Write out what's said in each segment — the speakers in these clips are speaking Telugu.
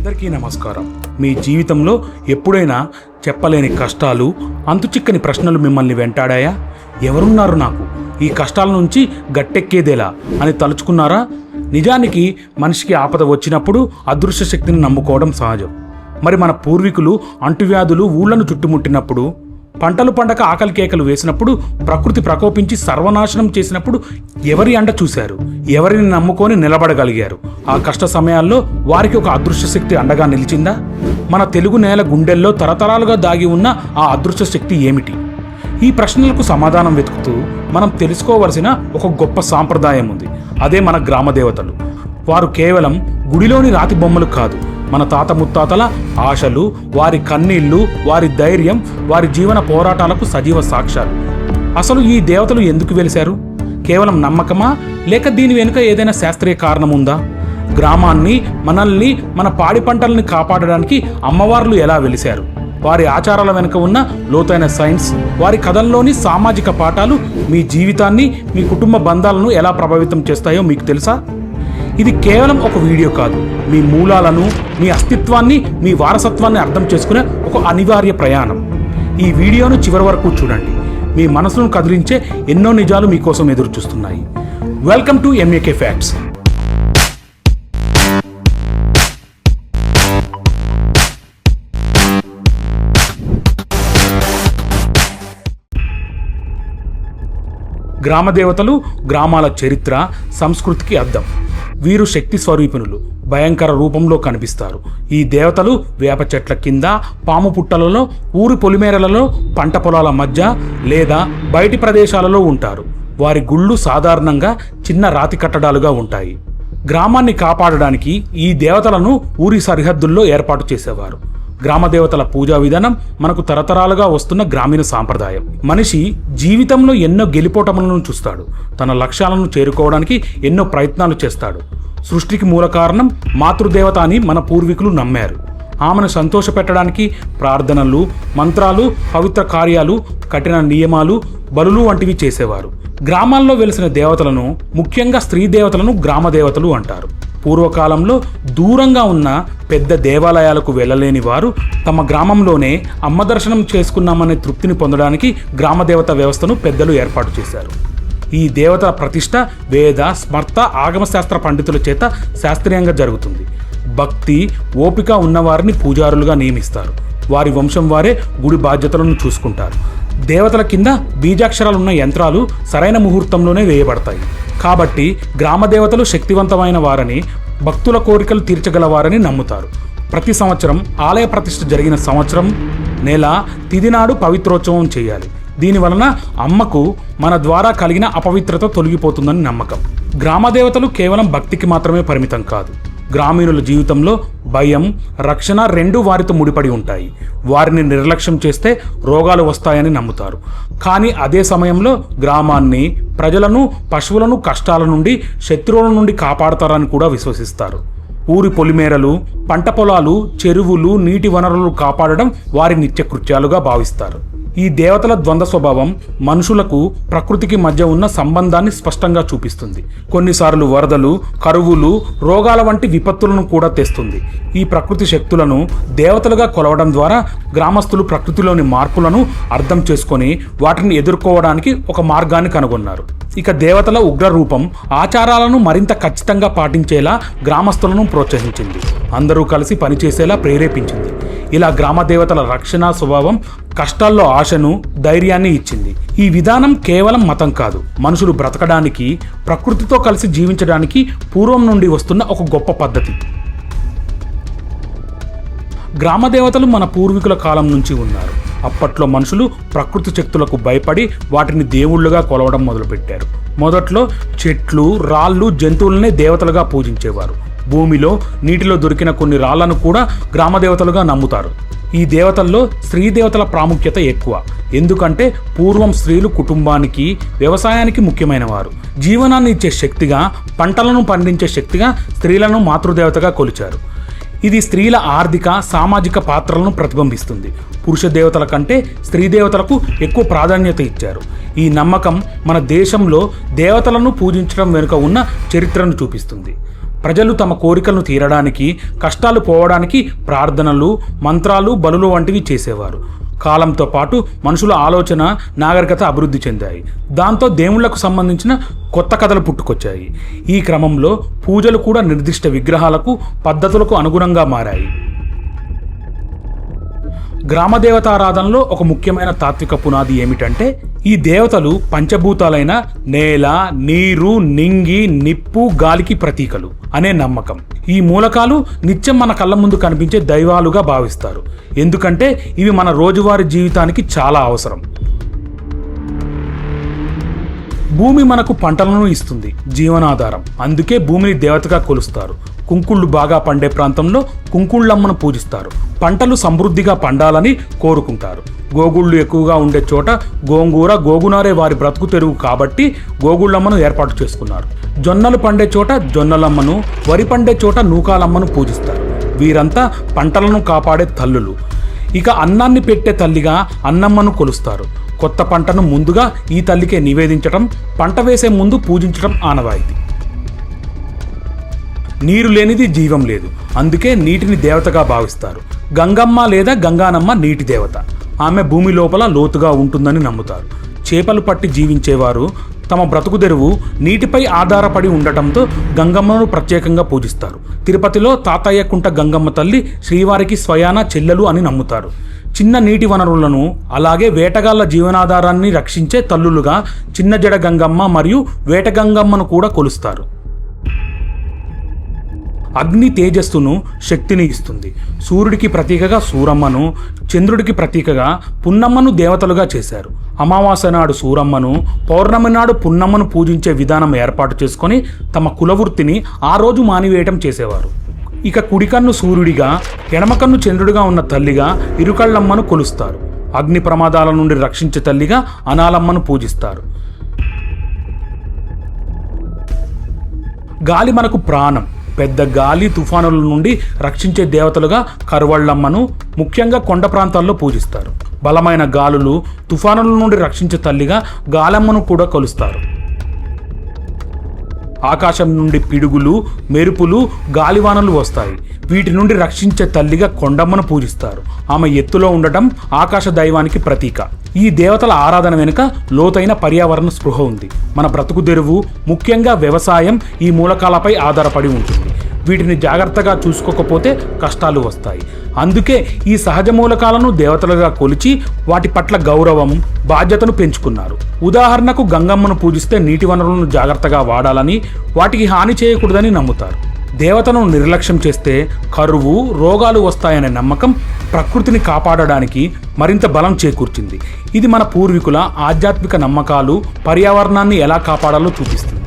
అందరికీ నమస్కారం. మీ జీవితంలో ఎప్పుడైనా చెప్పలేని కష్టాలు, అంతుచిక్కని ప్రశ్నలు మిమ్మల్ని వెంటాడాయా? ఎవరున్నారు నాకు ఈ కష్టాల నుంచి గట్టెక్కేదేలా అని తలుచుకున్నారా? నిజానికి మనిషికి ఆపద వచ్చినప్పుడు అదృశ్య శక్తిని నమ్ముకోవడం సహజం. మరి మన పూర్వీకులు అంటువ్యాధులు ఊళ్లను చుట్టుముట్టినప్పుడు, పంటలు పండక ఆకలి కేకలు వేసినప్పుడు, ప్రకృతి ప్రకోపించి సర్వనాశనం చేసినప్పుడు ఎవరి అండ చూశారు? ఎవరిని నమ్ముకొని నిలబడగలిగారు? ఆ కష్ట సమయాల్లో వారికి ఒక అదృశ్య శక్తి అండగా నిలిచిందా? మన తెలుగు నేల గుండెల్లో తరతరాలుగా దాగి ఉన్న ఆ అదృశ్య శక్తి ఏమిటి? ఈ ప్రశ్నలకు సమాధానం వెతుకుతూ మనం తెలుసుకోవలసిన ఒక గొప్ప సాంప్రదాయం ఉంది. అదే మన గ్రామ దేవతలు. వారు కేవలం గుడిలోని రాతి బొమ్మలు కాదు, మన తాత ముత్తాతల ఆశలు, వారి కన్నీళ్లు, వారి ధైర్యం, వారి జీవన పోరాటాలకు సజీవ సాక్ష్యాలు. అసలు ఈ దేవతలు ఎందుకు వెలిశారు? కేవలం నమ్మకమా, లేక దీని వెనుక ఏదైనా శాస్త్రీయ కారణం ఉందా? గ్రామాన్ని, మనల్ని, మన పాడి పంటల్ని కాపాడడానికి అమ్మవార్లు ఎలా వెలిశారు? వారి ఆచారాల వెనుక ఉన్న లోతైన సైన్స్, వారి కథల్లోని సామాజిక పాఠాలు మీ జీవితాన్ని, మీ కుటుంబ బంధాలను ఎలా ప్రభావితం చేస్తాయో మీకు తెలుసా? ఇది కేవలం ఒక వీడియో కాదు, మీ మూలాలను, మీ అస్తిత్వాన్ని, మీ వారసత్వాన్ని అర్థం చేసుకునే ఒక అనివార్య ప్రయాణం. ఈ వీడియోను చివరి వరకు చూడండి. మీ మనసును కదిలించే ఎన్నో నిజాలు మీకోసం ఎదురు చూస్తున్నాయి. Welcome to MAK facts. గ్రామ దేవతలు గ్రామాల చరిత్ర, సంస్కృతికి అద్దం. వీరు శక్తి స్వరూపిణులు, భయంకర రూపంలో కనిపిస్తారు. ఈ దేవతలు వేప చెట్ల కింద, పాము పుట్టలలో, ఊరి పొలిమేరలలో, పంట పొలాల మధ్య లేదా బయటి ప్రదేశాలలో ఉంటారు. వారి గుళ్ళు సాధారణంగా చిన్న రాతి కట్టడాలుగా ఉంటాయి. గ్రామాన్ని కాపాడడానికి ఈ దేవతలను ఊరి సరిహద్దుల్లో ఏర్పాటు చేసేవారు. గ్రామ దేవతల పూజా విధానం మనకు తరతరాలుగా వస్తున్న గ్రామీణ సాంప్రదాయం. మనిషి జీవితంలో ఎన్నో గెలిపోటములను చూస్తాడు. తన లక్ష్యాలను చేరుకోవడానికి ఎన్నో ప్రయత్నాలు చేస్తాడు. సృష్టికి మూల కారణం మాతృదేవత అని మన పూర్వీకులు నమ్మారు. ఆమెను సంతోషపెట్టడానికి ప్రార్థనలు, మంత్రాలు, పవిత్ర కార్యాలు, కఠిన నియమాలు, బలులు వంటివి చేసేవారు. గ్రామాల్లో వెలిసిన దేవతలను, ముఖ్యంగా స్త్రీ దేవతలను గ్రామ దేవతలు అంటారు. పూర్వకాలంలో దూరంగా ఉన్న పెద్ద దేవాలయాలకు వెళ్ళలేని వారు తమ గ్రామంలోనే అమ్మ దర్శనం చేసుకున్నామనే తృప్తిని పొందడానికి గ్రామదేవత వ్యవస్థను పెద్దలు ఏర్పాటు చేశారు. ఈ దేవతల ప్రతిష్ట వేద, స్మర్త, ఆగమశాస్త్ర పండితుల చేత శాస్త్రీయంగా జరుగుతుంది. భక్తి, ఓపిక ఉన్నవారిని పూజారులుగా నియమిస్తారు. వారి వంశం వారే గుడి బాధ్యతలను చూసుకుంటారు. దేవతల కింద బీజాక్షరాలున్న యంత్రాలు సరైన ముహూర్తంలోనే వేయబడతాయి. కాబట్టి గ్రామ దేవతలు శక్తివంతమైన వారని, భక్తుల కోరికలు తీర్చగలవారని నమ్ముతారు. ప్రతి సంవత్సరం ఆలయ ప్రతిష్ఠ జరిగిన సంవత్సరం, నెల, తిథినాడు పవిత్రోత్సవం చేయాలి. దీనివలన అమ్మకు మన ద్వారా కలిగిన అపవిత్రత తొలగిపోతుందని నమ్మకం. గ్రామ దేవతలు కేవలం భక్తికి మాత్రమే పరిమితం కాదు. గ్రామీణుల జీవితంలో భయం, రక్షణ రెండూ వారితో ముడిపడి ఉంటాయి. వారిని నిర్లక్ష్యం చేస్తే రోగాలు వస్తాయని నమ్ముతారు. కానీ అదే సమయంలో గ్రామాన్ని, ప్రజలను, పశువులను కష్టాల నుండి, శత్రువుల నుండి కాపాడతారని కూడా విశ్వసిస్తారు. ఊరి పొలిమేరలు, పంట పొలాలు, చెరువులు, నీటి వనరులు కాపాడడం వారి నిత్యకృత్యాలుగా భావిస్తారు. ఈ దేవతల ద్వంద్వ స్వభావం మనుషులకు, ప్రకృతికి మధ్య ఉన్న సంబంధాన్ని స్పష్టంగా చూపిస్తుంది. కొన్నిసార్లు వరదలు, కరువులు, రోగాల వంటి విపత్తులను కూడా తెస్తుంది. ఈ ప్రకృతి శక్తులను దేవతలుగా కొలవడం ద్వారా గ్రామస్తులు ప్రకృతిలోని మార్పులను అర్థం చేసుకొని వాటిని ఎదుర్కోవడానికి ఒక మార్గాన్ని కనుగొన్నారు. ఇక దేవతల ఉగ్ర రూపం ఆచారాలను మరింత ఖచ్చితంగా పాటించేలా గ్రామస్తులను ప్రోత్సహించింది. అందరూ కలిసి పనిచేసేలా ప్రేరేపించింది. ఇలా గ్రామ దేవతల రక్షణ స్వభావం కష్టాల్లో ఆశను, ధైర్యాన్ని ఇచ్చింది. ఈ విధానం కేవలం మతం కాదు, మనుషులు బ్రతకడానికి, ప్రకృతితో కలిసి జీవించడానికి పూర్వం నుండి వస్తున్న ఒక గొప్ప పద్ధతి. గ్రామ దేవతలు మన పూర్వీకుల కాలం నుంచి ఉన్నారు. అప్పట్లో మనుషులు ప్రకృతి శక్తులకు భయపడి వాటిని దేవుళ్లుగా కొలవడం మొదలుపెట్టారు. మొదట్లో చెట్లు, రాళ్ళు, జంతువులనే దేవతలుగా పూజించేవారు. భూమిలో, నీటిలో దొరికిన కొన్ని రాళ్లను కూడా గ్రామదేవతలుగా నమ్ముతారు. ఈ దేవతల్లో స్త్రీ దేవతల ప్రాముఖ్యత ఎక్కువ. ఎందుకంటే పూర్వం స్త్రీలు కుటుంబానికి, వ్యవసాయానికి ముఖ్యమైన వారు. జీవనాన్ని ఇచ్చే శక్తిగా, పంటలను పండించే శక్తిగా స్త్రీలను మాతృదేవతగా కొలిచారు. ఇది స్త్రీల ఆర్థిక, సామాజిక పాత్రలను ప్రతిబింబిస్తుంది. పురుష దేవతల కంటే స్త్రీ దేవతలకు ఎక్కువ ప్రాధాన్యత ఇచ్చారు. ఈ నమ్మకం మన దేశంలో దేవతలను పూజించడం వెనుక ఉన్న చరిత్రను చూపిస్తుంది. ప్రజలు తమ కోరికలను తీరడానికి, కష్టాలు పోవడానికి ప్రార్థనలు, మంత్రాలు, బలులు వంటివి చేసేవారు. కాలంతో పాటు మనుషుల ఆలోచన, నాగరికత అభివృద్ధి చెందాయి. దాంతో దేవుళ్లకు సంబంధించిన కొత్త కథలు పుట్టుకొచ్చాయి. ఈ క్రమంలో పూజలు కూడా నిర్దిష్ట విగ్రహాలకు, పద్ధతులకు అనుగుణంగా మారాయి. గ్రామదేవతారాధనలో ఒక ముఖ్యమైన తాత్విక పునాది ఏమిటంటే, ఈ దేవతలు పంచభూతాలైన నేల, నీరు, నింగి, నిప్పు, గాలికి ప్రతీకలు అనే నమ్మకం. ఈ మూలకాలు నిత్యం మన కళ్ళ ముందు కనిపించే దైవాలుగా భావిస్తారు. ఎందుకంటే ఇవి మన రోజువారీ జీవితానికి చాలా అవసరం. భూమి మనకు పంటలను ఇస్తుంది, జీవనాధారం. అందుకే భూమిని దేవతగా కొలుస్తారు. కుంకుళ్ళు బాగా పండే ప్రాంతంలో కుంకుళ్ళమ్మను పూజిస్తారు. పంటలు సమృద్ధిగా పండాలని కోరుకుంటారు. గోగుళ్ళు ఎక్కువగా ఉండే చోట గోంగూర, గోగునారే వారి బ్రతుకు తెరువు కాబట్టి గోగుళ్ళమ్మను ఏర్పాటు చేసుకున్నారు. జొన్నలు పండే చోట జొన్నలమ్మను, వరి పండే చోట నూకాలమ్మను పూజిస్తారు. వీరంతా పంటలను కాపాడే తల్లులు. ఇక అన్నాన్ని పెట్టే తల్లిగా అన్నమ్మను కొలుస్తారు. కొత్త పంటను ముందుగా ఈ తల్లికే నివేదించడం, పంట వేసే ముందు పూజించడం ఆనవాయితీ. నీరు లేనిది జీవం లేదు. అందుకే నీటిని దేవతగా భావిస్తారు. గంగమ్మ లేదా గంగానమ్మ నీటి దేవత. ఆమె భూమి లోపల లోతుగా ఉంటుందని నమ్ముతారు. చేపలు పట్టి జీవించేవారు తమ బ్రతుకు తెరువు నీటిపై ఆధారపడి ఉండటంతో గంగమ్మను ప్రత్యేకంగా పూజిస్తారు. తిరుపతిలో తాతయ్య కుంట గంగమ్మ తల్లి శ్రీవారికి స్వయాన చెల్లెలు అని నమ్ముతారు. చిన్న నీటి వనరులను, అలాగే వేటగాళ్ల జీవనాధారాన్ని రక్షించే తల్లులుగా చిన్న జడ గంగమ్మ మరియు వేట గంగమ్మను కూడా కొలుస్తారు. అగ్ని తేజస్సును, శక్తిని ఇస్తుంది. సూర్యుడికి ప్రతీకగా సూరమ్మను, చంద్రుడికి ప్రతీకగా పున్నమ్మను దేవతలుగా చేశారు. అమావాస్య నాడు సూరమ్మను, పౌర్ణమి నాడు పున్నమ్మను పూజించే విధానం ఏర్పాటు చేసుకొని తమ కులవృత్తిని ఆ రోజు మానివేయటం చేసేవారు. ఇక కుడికన్ను సూర్యుడిగా, ఎడమకన్ను చంద్రుడిగా ఉన్న తల్లిగా ఇరుకళ్ళమ్మను కొలుస్తారు. అగ్ని ప్రమాదాల నుండి రక్షించే తల్లిగా అనాలమ్మను పూజిస్తారు. గాలి మనకు ప్రాణం. పెద్ద గాలి, తుఫానుల నుండి రక్షించే దేవతలుగా కరువళ్ళమ్మను ముఖ్యంగా కొండ ప్రాంతాల్లో పూజిస్తారు. బలమైన గాలులు, తుఫానుల నుండి రక్షించే తల్లిగా గాలమ్మను కూడా కొలుస్తారు. ఆకాశం నుండి పిడుగులు, మెరుపులు, గాలివానలు వస్తాయి. వీటి నుండి రక్షించే తల్లిగా కొండమ్మను పూజిస్తారు. ఆమె ఎత్తులో ఉండటం ఆకాశ దైవానికి ప్రతీక. ఈ దేవతల ఆరాధన వెనుక లోతైన పర్యావరణ స్పృహ ఉంది. మన బ్రతుకు తెరువు, ముఖ్యంగా వ్యవసాయం ఈ మూలకాలపై ఆధారపడి ఉంటుంది. వీటిని జాగ్రత్తగా చూసుకోకపోతే కష్టాలు వస్తాయి. అందుకే ఈ సహజ మూలకాలను దేవతలుగా కొలిచి వాటి పట్ల గౌరవం, బాధ్యతను పెంచుకున్నారు. ఉదాహరణకు గంగమ్మను పూజిస్తే నీటి వనరులను జాగ్రత్తగా వాడాలని, వాటికి హాని చేయకూడదని నమ్ముతారు. దేవతను నిర్లక్ష్యం చేస్తే కరువు, రోగాలు వస్తాయనే నమ్మకం ప్రకృతిని కాపాడడానికి మరింత బలం చేకూర్చింది. ఇది మన పూర్వీకుల ఆధ్యాత్మిక నమ్మకాలు పర్యావరణాన్ని ఎలా కాపాడాలో చూపిస్తుంది.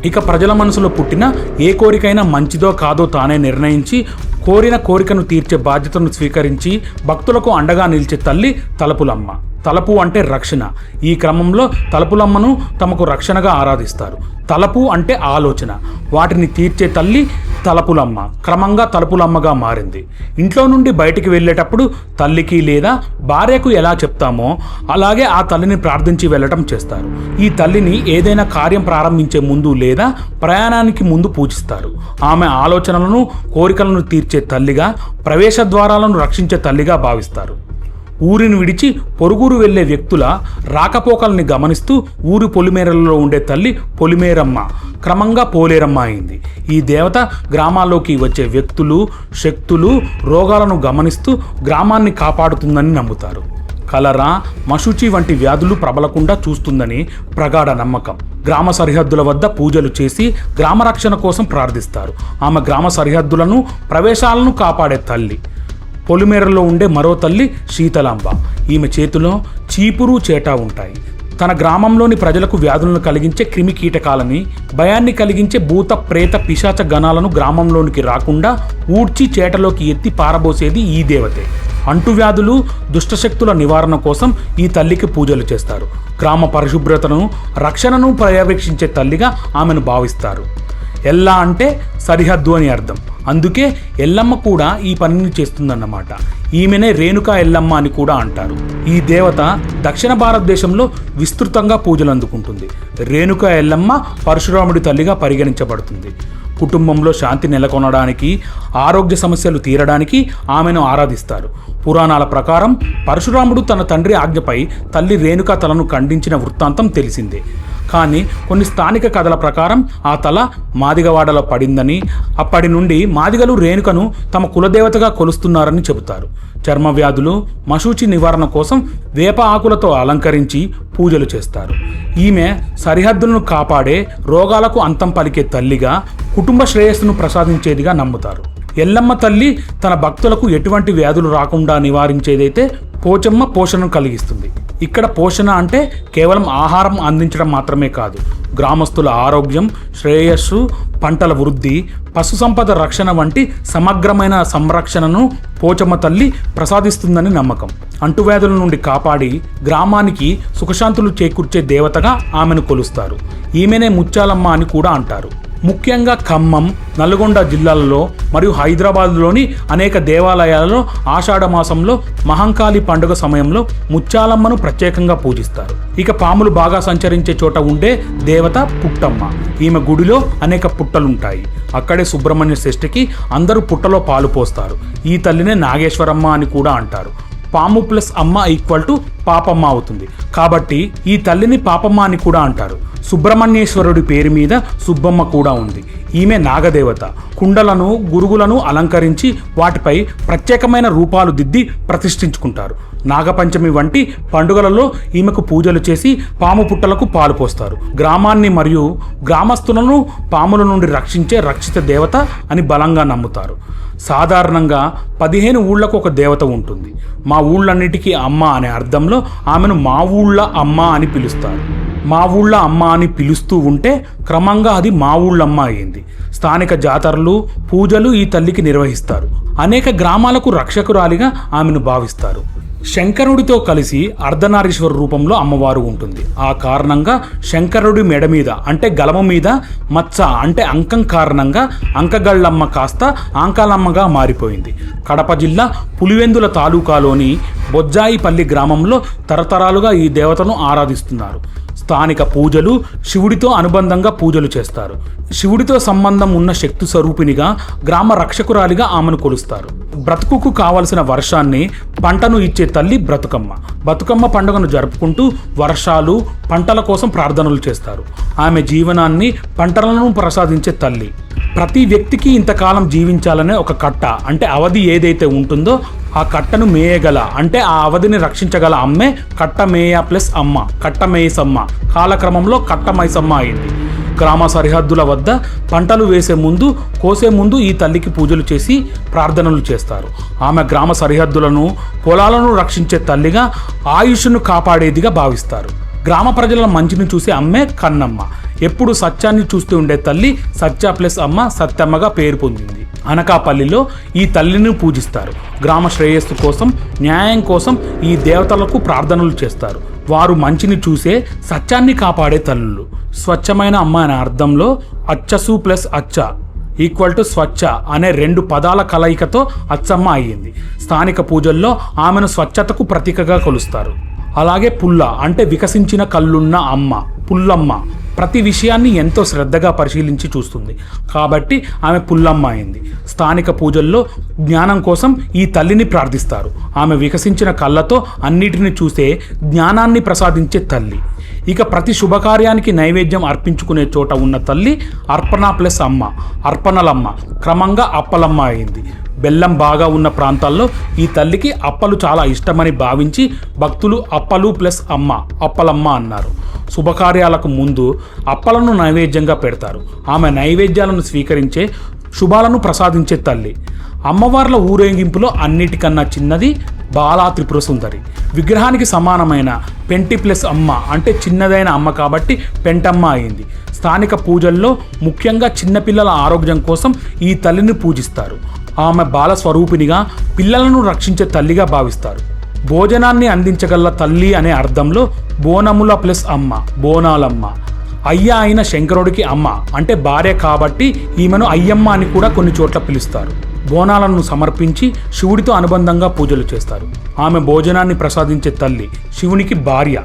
ఇక ప్రజల మనసులో పుట్టిన ఏ కోరికైనా మంచిదో కాదో తానే నిర్ణయించి కోరిన కోరికను తీర్చే బాధ్యతను స్వీకరించి భక్తులకు అండగా నిలిచే తల్లి తలపులమ్మ. తలపు అంటే రక్షణ. ఈ క్రమంలో తలపులమ్మను తమకు రక్షణగా ఆరాధిస్తారు. తలపు అంటే ఆలోచన. వాటిని తీర్చే తల్లి తలపులమ్మ క్రమంగా తలపులమ్మగా మారింది. ఇంట్లో నుండి బయటికి వెళ్ళేటప్పుడు తల్లికి లేదా భార్యకు ఎలా చెప్తామో అలాగే ఆ తల్లిని ప్రార్థించి వెళ్ళటం చేస్తారు. ఈ తల్లిని ఏదైనా కార్యం ప్రారంభించే ముందు లేదా ప్రయాణానికి ముందు పూజిస్తారు. ఆమె ఆలోచనలను, కోరికలను తీర్చే తల్లిగా, ప్రవేశ ద్వారాలను రక్షించే తల్లిగా భావిస్తారు. ఊరిని విడిచి పొరుగురు వెళ్లే వ్యక్తుల రాకపోకల్ని గమనిస్తూ ఊరి పొలిమేరలలో ఉండే తల్లి పొలిమేరమ్మ క్రమంగా పోలేరమ్మ అయింది. ఈ దేవత గ్రామాల్లోకి వచ్చే వ్యక్తులు, శక్తులు, రోగాలను గమనిస్తూ గ్రామాన్ని కాపాడుతుందని నమ్ముతారు. కలరా, మశుచి వంటి వ్యాధులు ప్రబలకుండా చూస్తుందని ప్రగాఢ నమ్మకం. గ్రామ సరిహద్దుల వద్ద పూజలు చేసి గ్రామ రక్షణ కోసం ప్రార్థిస్తారు. ఆమె గ్రామ సరిహద్దులను, ప్రవేశాలను కాపాడే తల్లి. పొలిమేరలో ఉండే మరో తల్లి శీతలాంబ. ఈమె చేతిలో చీపురు, చేటా ఉంటాయి. తన గ్రామంలోని ప్రజలకు వ్యాధులను కలిగించే క్రిమి కీటకాలని, భయాన్ని కలిగించే భూత, ప్రేత, పిశాచ గణాలను గ్రామంలోనికి రాకుండా ఊడ్చి చేటలోకి ఎత్తి పారబోసేది ఈ దేవతే. అంటువ్యాధులు, దుష్టశక్తుల నివారణ కోసం ఈ తల్లికి పూజలు చేస్తారు. గ్రామ పరిశుభ్రతను, రక్షణను పర్యవేక్షించే తల్లిగా ఆమెను భావిస్తారు. ఎల్లా అంటే సరిహద్దు అని అర్థం. అందుకే ఎల్లమ్మ కూడా ఈ పనిని చేస్తుందన్నమాట. ఈమెనే రేణుకా ఎల్లమ్మ అని కూడా అంటారు. ఈ దేవత దక్షిణ భారతదేశంలో విస్తృతంగా పూజలు అందుకుంటుంది. రేణుకా ఎల్లమ్మ పరశురాముడి తల్లిగా పరిగణించబడుతుంది. కుటుంబంలో శాంతి నెలకొనడానికి, ఆరోగ్య సమస్యలు తీరడానికి ఆమెను ఆరాధిస్తారు. పురాణాల ప్రకారం పరశురాముడు తన తండ్రి ఆజ్ఞపై తల్లి రేణుక తలను ఖండించిన వృత్తాంతం తెలిసిందే. కానీ కొన్ని స్థానిక కథల ప్రకారం ఆ తల మాదిగవాడలో పడిందని, అప్పటి నుండి మాదిగలు రేణుకను తమ కులదేవతగా కొలుస్తున్నారని చెబుతారు. చర్మ వ్యాధులు, మశూచి నివారణ కోసం వేప ఆకులతో అలంకరించి పూజలు చేస్తారు. ఈమె సరిహద్దులను కాపాడే, రోగాలకు అంతం పలికే తల్లిగా, కుటుంబ శ్రేయస్సును ప్రసాదించేదిగా నమ్ముతారు. ఎల్లమ్మ తల్లి తన భక్తులకు ఎటువంటి వ్యాధులు రాకుండా నివారించేదైతే పోచమ్మ పోషణను కలిగిస్తుంది. ఇక్కడ పోషణ అంటే కేవలం ఆహారం అందించడం మాత్రమే కాదు, గ్రామస్తుల ఆరోగ్యం, శ్రేయస్సు, పంటల వృద్ధి, పశు సంపద రక్షణ వంటి సమగ్రమైన సంరక్షణను పోచమ్మ తల్లి ప్రసాదిస్తుందని నమ్మకం. అంటువ్యాధుల నుండి కాపాడి గ్రామానికి సుఖశాంతులు చేకూర్చే దేవతగా ఆమెను కొలుస్తారు. ఈమెనే ముత్యాలమ్మ అని కూడా అంటారు. ముఖ్యంగా ఖమ్మం, నల్గొండ జిల్లాలలో మరియు హైదరాబాద్లోని అనేక దేవాలయాలలో ఆషాఢ మాసంలో మహంకాళి పండుగ సమయంలో ముత్యాలమ్మను ప్రత్యేకంగా పూజిస్తారు. ఇక పాములు బాగా సంచరించే చోట ఉండే దేవత పుట్టమ్మ. ఈమె గుడిలో అనేక పుట్టలుంటాయి. అక్కడే సుబ్రహ్మణ్య షష్ఠికి అందరూ పుట్టలో పాలు పోస్తారు. ఈ తల్లినే నాగేశ్వరమ్మ అని కూడా అంటారు. పాము ప్లస్ అమ్మ ఈక్వల్ టు పాపమ్మ అవుతుంది. కాబట్టి ఈ తల్లిని పాపమ్మ అని కూడా అంటారు. సుబ్రహ్మణ్యేశ్వరుడి పేరు మీద సుబ్బమ్మ కూడా ఉంది. ఈమె నాగదేవత. కుండలను, గురుగులను అలంకరించి వాటిపై ప్రత్యేకమైన రూపాలు దిద్ది ప్రతిష్ఠించుకుంటారు. నాగపంచమి వంటి పండుగలలో ఈమెకు పూజలు చేసి పాము పుట్టలకు పాలు పోస్తారు. గ్రామాన్ని మరియు గ్రామస్తులను పాముల నుండి రక్షించే రక్షిత దేవత అని బలంగా నమ్ముతారు. సాధారణంగా 15 ఊళ్ళకు ఒక దేవత ఉంటుంది. మా ఊళ్ళన్నిటికీ అమ్మ అనే అర్థంలో ఆమెను మా ఊళ్ళ అమ్మ అని పిలుస్తారు. మా ఊళ్ళ అమ్మ అని పిలుస్తూ ఉంటే క్రమంగా అది మా ఊళ్ళమ్మ అయింది. స్థానిక జాతరలు, పూజలు ఈ తల్లికి నిర్వహిస్తారు. అనేక గ్రామాలకు రక్షకురాలిగా ఆమెను భావిస్తారు. శంకరుడితో కలిసి అర్ధనారీశ్వర రూపంలో అమ్మవారు ఉంటుంది. ఆ కారణంగా శంకరుడి మెడ మీద అంటే గలము మీద మచ్చ అంటే అంకం కారణంగా అంకగళ్ళమ్మ కాస్త ఆంకాలమ్మగా మారిపోయింది. కడప జిల్లా పులివెందుల తాలూకాలోని బొజ్జాయిపల్లి గ్రామంలో తరతరాలుగా ఈ దేవతను ఆరాధిస్తున్నారు. స్థానిక పూజలు, శివుడితో అనుబంధంగా పూజలు చేస్తారు. శివుడితో సంబంధం ఉన్న శక్తి స్వరూపినిగా, గ్రామ రక్షకురాలిగా ఆమెను కొలుస్తారు. బ్రతుకుకు కావలసిన వర్షాన్ని, పంటను ఇచ్చే తల్లి బ్రతుకమ్మ. బతుకమ్మ పండుగను జరుపుకుంటూ వర్షాలు, పంటల కోసం ప్రార్థనలు చేస్తారు. ఆమె జీవనాన్ని, పంటలను ప్రసాదించే తల్లి. ప్రతి వ్యక్తికి ఇంతకాలం జీవించాలనే ఒక కట్ట అంటే అవధి ఏదైతే ఉంటుందో ఆ కట్టను మేయగల అంటే ఆ అవధిని రక్షించగల అమ్మే కట్టమేయ ప్లస్ అమ్మ, కట్టమేసమ్మ. కాలక్రమంలో కట్టమైసమ్మ అయింది. గ్రామ సరిహద్దుల వద్ద పంటలు వేసే ముందు, కోసే ముందు ఈ తల్లికి పూజలు చేసి ప్రార్థనలు చేస్తారు. ఆమె గ్రామ సరిహద్దులను, పొలాలను రక్షించే తల్లిగా, ఆయుష్ను కాపాడేదిగా భావిస్తారు. గ్రామ ప్రజల మంచిని చూసే అమ్మే కన్నమ్మ. ఎప్పుడు సత్యాన్ని చూస్తూ ఉండే తల్లి సత్య ప్లస్ అమ్మ సత్యమ్మగా పేరు పొందింది. అనకాపల్లిలో ఈ తల్లిని పూజిస్తారు. గ్రామ శ్రేయస్సు కోసం, న్యాయం కోసం ఈ దేవతలకు ప్రార్థనలు చేస్తారు. వారు మంచిని చూసే, సత్యాన్ని కాపాడే తల్లులు. స్వచ్ఛమైన అమ్మ అనే అర్థంలో అచ్చసు ప్లస్ అచ్చ ఈక్వల్ టు స్వచ్ఛ అనే 2 పదాల కలయికతో అచ్చమ్మ అయ్యింది. స్థానిక పూజల్లో ఆమెను స్వచ్ఛతకు ప్రతీకగా కొలుస్తారు. అలాగే పుల్ల అంటే వికసించిన కళ్ళున్న అమ్మ, పుల్లమ్మ. ప్రతి విషయాన్ని ఎంతో శ్రద్ధగా పరిశీలించి చూస్తుంది కాబట్టి ఆమె పుల్లమ్మ అయింది. స్థానిక పూజల్లో జ్ఞానం కోసం ఈ తల్లిని ప్రార్థిస్తారు. ఆమె వికసించిన కళ్ళతో అన్నిటిని చూసే జ్ఞానాన్ని ప్రసాదించే తల్లి. ఇక ప్రతి శుభకార్యానికి నైవేద్యం అర్పించుకునే చోట ఉన్న తల్లి అర్పణ ప్లస్ అమ్మ, అర్పణలమ్మ. క్రమంగా అప్పలమ్మ అయింది. బెల్లం బాగా ఉన్న ప్రాంతాల్లో ఈ తల్లికి అప్పలు చాలా ఇష్టమని భావించి భక్తులు అప్పలు ప్లస్ అమ్మ, అప్పలమ్మ అన్నారు. శుభకార్యాలకు ముందు అప్పలను నైవేద్యంగా పెడతారు. ఆమె నైవేద్యాలను స్వీకరించే, శుభాలను ప్రసాదించే తల్లి. అమ్మవార్ల ఊరేగింపులో అన్నిటికన్నా చిన్నది బాలా త్రిపుర సుందరి. విగ్రహానికి సమానమైన పెంటి ప్లస్ అమ్మ అంటే చిన్నదైన అమ్మ కాబట్టి పెంటమ్మ అయింది. స్థానిక పూజల్లో ముఖ్యంగా చిన్నపిల్లల ఆరోగ్యం కోసం ఈ తల్లిని పూజిస్తారు. ఆమె బాల స్వరూపినిగా, పిల్లలను రక్షించే తల్లిగా భావిస్తారు. భోజనాన్ని అందించగల తల్లి అనే అర్థంలో బోనముల ప్లస్ అమ్మ, బోనాలమ్మ. అయ్య అయిన శంకరుడికి అమ్మ అంటే భార్య కాబట్టి ఈమెను అయ్యమ్మ అని కూడా కొన్ని చోట్ల పిలుస్తారు. బోనాలను సమర్పించి శివుడితో అనుబంధంగా పూజలు చేస్తారు. ఆమె భోజనాన్ని ప్రసాదించే తల్లి, శివునికి భార్య.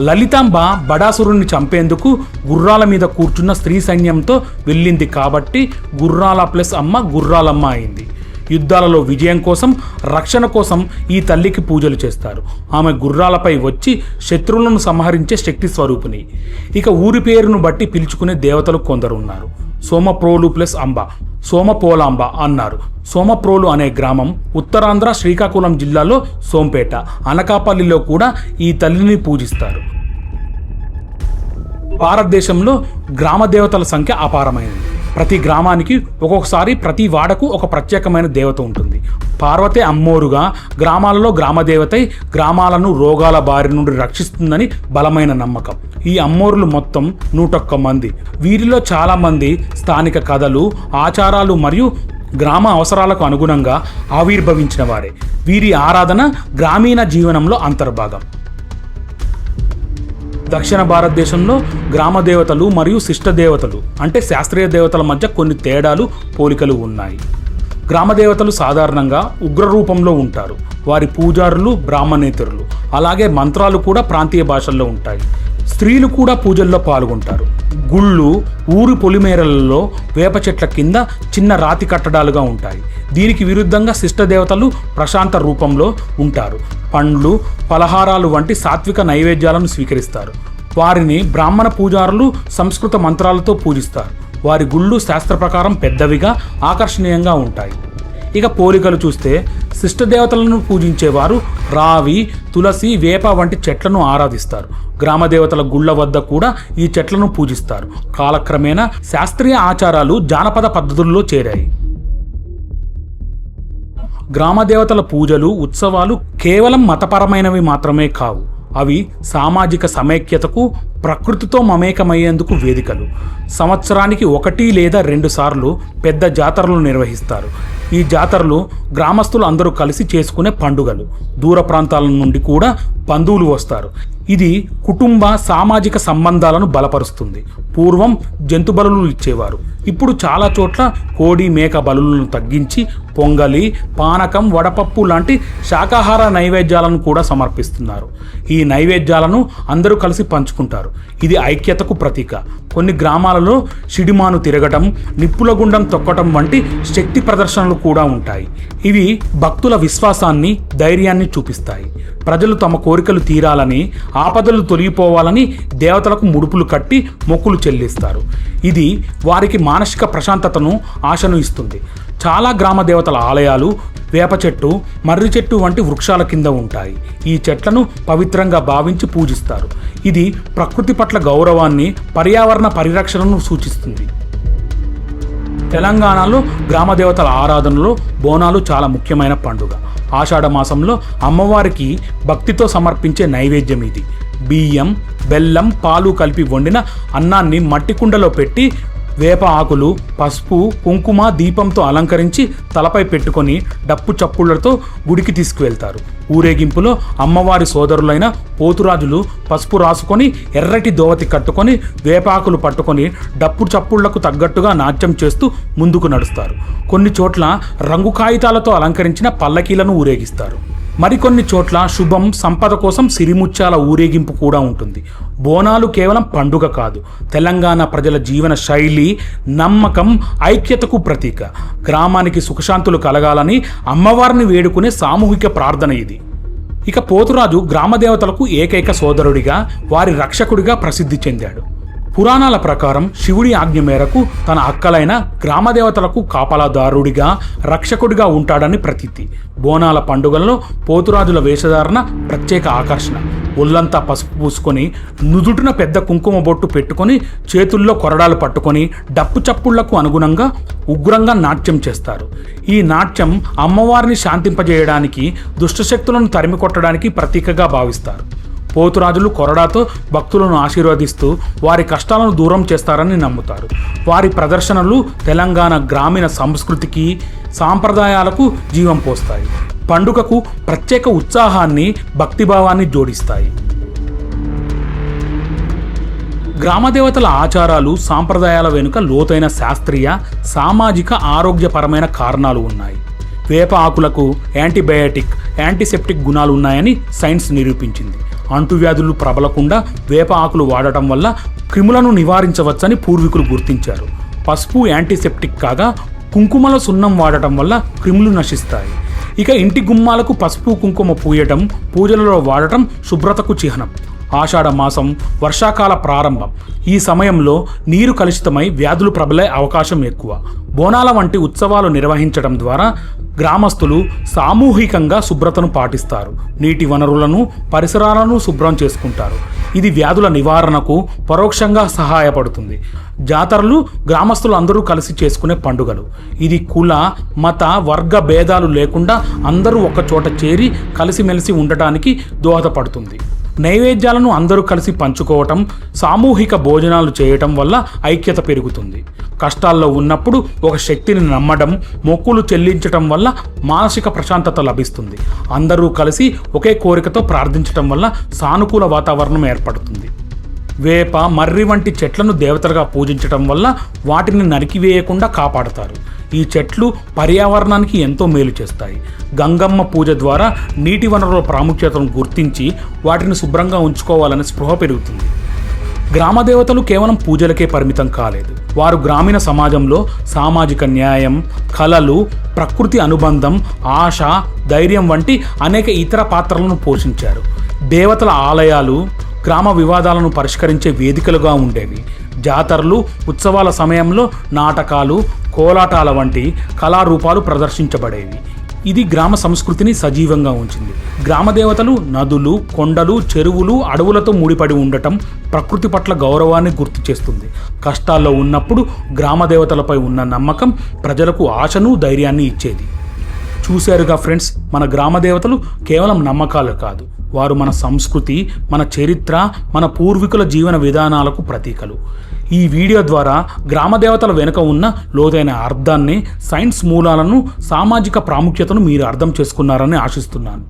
లలితాంబ బడాసురుణ్ణి చంపేందుకు గుర్రాల మీద కూర్చున్న స్త్రీ సైన్యంతో వెళ్ళింది కాబట్టి గుర్రాల ప్లస్ అమ్మ గుర్రాలమ్మ అయింది. యుద్ధాలలో విజయం కోసం, రక్షణ కోసం ఈ తల్లికి పూజలు చేస్తారు. ఆమె గుర్రాలపై వచ్చి శత్రువులను సంహరించే శక్తి స్వరూపిణి. ఇక ఊరి పేరును బట్టి పిలుచుకునే దేవతలు కొందరు ఉన్నారు. సోమప్రోలు ప్లస్ అంబ, సోమపోలాంబ అన్నారు. సోమప్రోలు అనే గ్రామం ఉత్తరాంధ్ర శ్రీకాకుళం జిల్లాలో సోంపేట, అనకాపల్లిలో కూడా ఈ తల్లిని పూజిస్తారు. భారతదేశంలో గ్రామ దేవతల సంఖ్య అపారమైనది. ప్రతి గ్రామానికి ఒక్కొక్కసారి ప్రతి వాడకు ఒక ప్రత్యేకమైన దేవత ఉంటుంది. పార్వతే అమ్మోరుగా గ్రామాలలో గ్రామదేవతై గ్రామాలను రోగాల బారి నుండి రక్షిస్తుందని బలమైన నమ్మకం. ఈ అమ్మోరులు మొత్తం 101 మంది. వీరిలో చాలా మంది స్థానిక కథలు, ఆచారాలు మరియు గ్రామ అవసరాలకు అనుగుణంగా ఆవిర్భవించిన వారే. వీరి ఆరాధన గ్రామీణ జీవనంలో అంతర్భాగం. దక్షిణ భారతదేశంలో గ్రామ దేవతలు మరియు శిష్ట దేవతలు అంటే శాస్త్రీయ దేవతల మధ్య కొన్ని తేడాలు, పోలికలు ఉన్నాయి. గ్రామ దేవతలు సాధారణంగా ఉగ్ర రూపంలో ఉంటారు. వారి పూజారులు బ్రాహ్మణేతరులు. అలాగే మంత్రాలు కూడా ప్రాంతీయ భాషల్లో ఉంటాయి. స్త్రీలు కూడా పూజల్లో పాల్గొంటారు. గుళ్ళు, ఊరి పొలిమేరలలో వేప చెట్ల కింద చిన్న రాతి కట్టడాలుగా ఉంటాయి. దీనికి విరుద్ధంగా శిష్ట దేవతలు ప్రశాంత రూపంలో ఉంటారు. పండ్లు, పలహారాలు వంటి సాత్విక నైవేద్యాలను స్వీకరిస్తారు. వారిని బ్రాహ్మణ పూజారులు సంస్కృత మంత్రాలతో పూజిస్తారు. వారి గుళ్ళు శాస్త్ర ప్రకారం పెద్దవిగా, ఆకర్షణీయంగా ఉంటాయి. ఇక పోలికలు చూస్తే శిష్ట దేవతలను పూజించేవారు రావి, తులసి, వేప వంటి చెట్లను ఆరాధిస్తారు. గ్రామ దేవతల గుళ్ళ వద్ద కూడా ఈ చెట్లను పూజిస్తారు. కాలక్రమేణా శాస్త్రీయ ఆచారాలు జానపద పద్ధతుల్లో చేరాయి. గ్రామ దేవతల పూజలు, ఉత్సవాలు కేవలం మతపరమైనవి మాత్రమే కావు. అవి సామాజిక సమైక్యతకు, ప్రకృతితో మమేకమయ్యేందుకు వేదికలు. సంవత్సరానికి 1 లేదా 2 సార్లు పెద్ద జాతరలు నిర్వహిస్తారు. ఈ జాతరలు గ్రామస్తులు అందరూ కలిసి చేసుకునే పండుగలు. దూర ప్రాంతాల నుండి కూడా బంధువులు వస్తారు. ఇది కుటుంబ, సామాజిక సంబంధాలను బలపరుస్తుంది. పూర్వం జంతు బలులు ఇచ్చేవారు. ఇప్పుడు చాలా చోట్ల కోడి, మేక బలులను తగ్గించి పొంగలి, పానకం, వడపప్పు లాంటి శాకాహార నైవేద్యాలను కూడా సమర్పిస్తున్నారు. ఈ నైవేద్యాలను అందరూ కలిసి పంచుకుంటారు. ఇది ఐక్యతకు ప్రతీక. కొన్ని గ్రామాలలో షిడిమాను తిరగటం, నిప్పుల గుండం తొక్కటం వంటి శక్తి ప్రదర్శనలు కూడా ఉంటాయి. ఇవి భక్తుల విశ్వాసాన్ని, ధైర్యాన్ని చూపిస్తాయి. ప్రజలు తమ కోరికలు తీరాలని, ఆపదలు తొలగిపోవాలని దేవతలకు ముడుపులు కట్టి మొక్కులు చెల్లిస్తారు. ఇది వారికి మానసిక ప్రశాంతతను, ఆశను ఇస్తుంది. చాలా గ్రామ దేవతల ఆలయాలు వేప చెట్టు, మర్రి చెట్టు వంటి వృక్షాల కింద ఉంటాయి. ఈ చెట్లను పవిత్రంగా భావించి పూజిస్తారు. ఇది ప్రకృతి పట్ల గౌరవాన్ని, పర్యావరణ పరిరక్షణను సూచిస్తుంది. తెలంగాణలో గ్రామ దేవతల ఆరాధనలో బోనాలు చాలా ముఖ్యమైన పండుగ. ఆషాఢ మాసంలో అమ్మవారికి భక్తితో సమర్పించే నైవేద్యం ఇది. బియ్యం, బెల్లం, పాలు కలిపి వండిన అన్నాన్ని మట్టి కుండలో పెట్టి వేప ఆకులు, పసుపు, కుంకుమ, దీపంతో అలంకరించి తలపై పెట్టుకొని డప్పు చప్పుళ్లతో గుడికి తీసుకువెళ్తారు. ఊరేగింపులో అమ్మవారి సోదరులైన పోతురాజులు పసుపు రాసుకొని, ఎర్రటి దోవతి కట్టుకొని, వేపాకులు పట్టుకొని డప్పు చప్పుళ్లకు తగ్గట్టుగా నాట్యం చేస్తూ ముందుకు నడుస్తారు. కొన్ని చోట్ల రంగు కాగితాలతో అలంకరించిన పల్లకీలను ఊరేగిస్తారు. మరికొన్ని చోట్ల శుభం, సంపద కోసం సిరిముత్యాల ఊరేగింపు కూడా ఉంటుంది. బోనాలు కేవలం పండుగ కాదు, తెలంగాణ ప్రజల జీవన శైలి, నమ్మకం, ఐక్యతకు ప్రతీక. గ్రామానికి సుఖశాంతులు కలగాలని అమ్మవారిని వేడుకునే సామూహిక ప్రార్థన ఇది. ఇక పోతురాజు గ్రామదేవతలకు ఏకైక సోదరుడిగా, వారి రక్షకుడిగా ప్రసిద్ధి చెందాడు. పురాణాల ప్రకారం శివుడి ఆజ్ఞ మేరకు తన అక్కలైన గ్రామదేవతలకు కాపలాదారుడిగా, రక్షకుడిగా ఉంటాడని ప్రతీతి. బోనాల పండుగల్లో పోతురాజుల వేషధారణ ప్రత్యేక ఆకర్షణ. ఒళ్ళంతా పసుపు పూసుకొని, నుదుటిన పెద్ద కుంకుమ బొట్టు పెట్టుకొని, చేతుల్లో కొరడాలు పట్టుకొని డప్పు చప్పుళ్లకు అనుగుణంగా ఉగ్రంగా నాట్యం చేస్తారు. ఈ నాట్యం అమ్మవారిని శాంతింపజేయడానికి, దుష్టశక్తులను తరిమి కొట్టడానికి ప్రతీకగా భావిస్తారు. పోతురాజులు కొరడాతో భక్తులను ఆశీర్వదిస్తూ వారి కష్టాలను దూరం చేస్తారని నమ్ముతారు. వారి ప్రదర్శనలు తెలంగాణ గ్రామీణ సంస్కృతికి, సాంప్రదాయాలకు జీవం పోస్తాయి. పండుగకు ప్రత్యేక ఉత్సాహాన్ని, భక్తిభావాన్ని జోడిస్తాయి. గ్రామదేవతల ఆచారాలు, సాంప్రదాయాల వెనుక లోతైన శాస్త్రీయ, సామాజిక, ఆరోగ్యపరమైన కారణాలు ఉన్నాయి. వేప ఆకులకు యాంటీబయాటిక్, యాంటీసెప్టిక్ గుణాలు ఉన్నాయని సైన్స్ నిరూపించింది. అంటువ్యాధులు ప్రబలకుండా వేప ఆకులు వాడటం వల్ల క్రిములను నివారించవచ్చని పూర్వీకులు గుర్తించారు. పసుపు యాంటీసెప్టిక్ కాగా కుంకుమల సున్నం వాడటం వల్ల క్రిములు నశిస్తాయి. ఇక ఇంటి గుమ్మాలకు పసుపు కుంకుమ పూయటం, పూజలలో వాడటం శుభ్రతకు చిహ్నం. ఆషాఢ మాసం, వర్షాకాల ప్రారంభం. ఈ సమయంలో నీరు కలుషితమై వ్యాధులు ప్రబలే అవకాశం ఎక్కువ. బోనాల వంటి ఉత్సవాలు నిర్వహించడం ద్వారా గ్రామస్తులు సామూహికంగా శుభ్రతను పాటిస్తారు. నీటి వనరులను, పరిసరాలను శుభ్రం చేసుకుంటారు. ఇది వ్యాధుల నివారణకు పరోక్షంగా సహాయపడుతుంది. జాతరలు గ్రామస్తులు అందరూ కలిసి చేసుకునే పండుగలు. ఇది కుల, మత, వర్గ భేదాలు లేకుండా అందరూ ఒక చోట చేరి కలిసిమెలిసి ఉండటానికి దోహదపడుతుంది. నైవేద్యాలను అందరూ కలిసి పంచుకోవటం, సామూహిక భోజనాలు చేయటం వల్ల ఐక్యత పెరుగుతుంది. కష్టాల్లో ఉన్నప్పుడు ఒక శక్తిని నమ్మడం, మొక్కులు చెల్లించటం వల్ల మానసిక ప్రశాంతత లభిస్తుంది. అందరూ కలిసి ఒకే కోరికతో ప్రార్థించటం వల్ల సానుకూల వాతావరణం ఏర్పడుతుంది. వేప, మర్రి వంటి చెట్లను దేవతలుగా పూజించటం వల్ల వాటిని నరికివేయకుండా కాపాడతారు. ఈ చెట్లు పర్యావరణానికి ఎంతో మేలు చేస్తాయి. గంగమ్మ పూజ ద్వారా నీటి వనరుల ప్రాముఖ్యతను గుర్తించి వాటిని శుభ్రంగా ఉంచుకోవాలని స్పృహ పెరుగుతుంది. గ్రామ దేవతలు కేవలం పూజలకే పరిమితం కాలేదు. వారు గ్రామీణ సమాజంలో సామాజిక న్యాయం, కళలు, ప్రకృతి అనుబంధం, ఆశ, ధైర్యం వంటి అనేక ఇతర పాత్రలను పోషించారు. దేవతల ఆలయాలు గ్రామ వివాదాలను పరిష్కరించే వేదికలుగా ఉండేవి. జాతరలు, ఉత్సవాల సమయంలో నాటకాలు, కోలాటాల వంటి కళారూపాలు ప్రదర్శించబడేవి. ఇది గ్రామ సంస్కృతిని సజీవంగా ఉంచింది. గ్రామ దేవతలు నదులు, కొండలు, చెరువులు, అడవులతో ముడిపడి ఉండటం ప్రకృతి పట్ల గౌరవాన్ని గుర్తు చేస్తుంది. కష్టాల్లో ఉన్నప్పుడు గ్రామ దేవతలపై ఉన్న నమ్మకం ప్రజలకు ఆశను, ధైర్యాన్ని ఇచ్చేది. చూశారుగా ఫ్రెండ్స్, మన గ్రామ దేవతలు కేవలం నమ్మకాలు కాదు, వారు మన సంస్కృతి, మన చరిత్ర, మన పూర్వీకుల జీవన విధానాలకు ప్రతీకలు. ఈ వీడియో ద్వారా గ్రామ దేవతల వెనుక ఉన్న లోతైన అర్థాన్ని, సైన్స్ మూలాలను, సామాజిక ప్రాముఖ్యతను మీరు అర్థం చేసుకున్నారని ఆశిస్తున్నాను.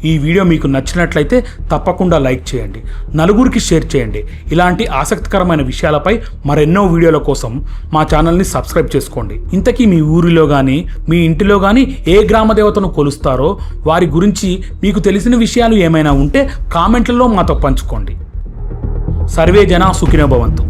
ఈ వీడియో మీకు నచ్చినట్లయితే తప్పకుండా లైక్ చేయండి, నలుగురికి షేర్ చేయండి. ఇలాంటి ఆసక్తికరమైన విషయాలపై మరెన్నో వీడియోల కోసం మా ఛానల్ని సబ్స్క్రైబ్ చేసుకోండి. ఇంతకీ మీ ఊరిలో కానీ, మీ ఇంటిలో కానీ ఏ గ్రామ దేవతను కొలుస్తారో వారి గురించి మీకు తెలిసిన విషయాలు ఏమైనా ఉంటే కామెంట్లలో మాతో పంచుకోండి. సర్వే జనా సుఖినో భవంతు.